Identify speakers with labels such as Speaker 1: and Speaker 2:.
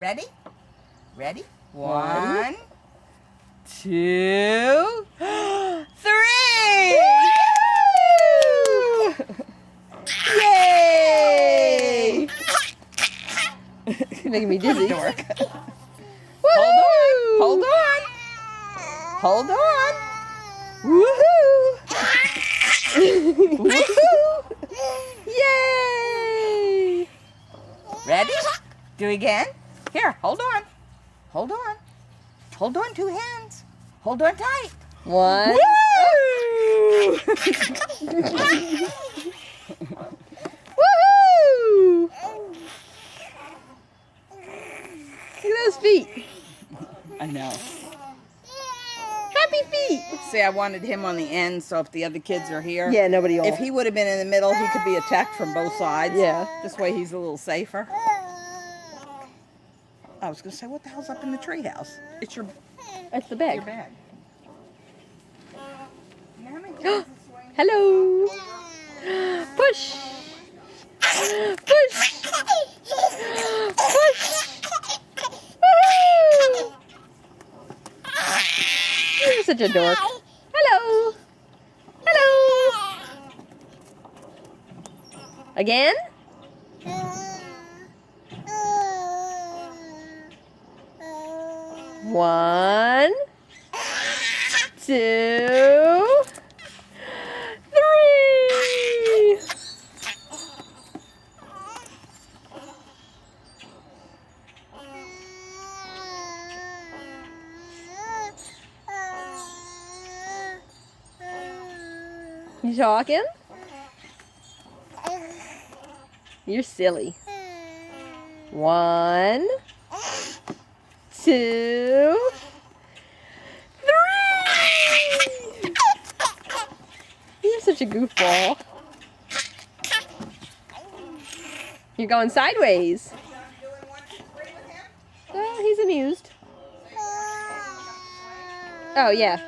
Speaker 1: Ready? Ready? 1,
Speaker 2: 2, 3! Yay! You're making me dizzy.
Speaker 1: Dork.
Speaker 2: Hold on.
Speaker 1: Hold on.
Speaker 2: Woohoo! Woohoo! Yay!
Speaker 1: Ready? Do it again. Here, hold on. Hold on. Hold on, 2 hands. Hold on tight.
Speaker 2: 1.
Speaker 1: Woo!
Speaker 2: Woohoo! Look at those feet.
Speaker 1: I know.
Speaker 2: Happy feet.
Speaker 1: See, I wanted him on the end, so if the other kids are here.
Speaker 2: Yeah, nobody will.
Speaker 1: If he would have been in the middle, he could be attacked from both sides.
Speaker 2: Yeah.
Speaker 1: This way he's a little safer. I was going to say, what the hell's up in the treehouse? It's your
Speaker 2: It's the bag.
Speaker 1: bag.
Speaker 2: Hello. Push. Push. Push. Woo! You're such a dork. Hello. Hello. Again? One, 2, 3. You talking? You're silly. 1, 2, 3. You're such a goofball. You're going sideways. Well, he's amused. Oh, yeah.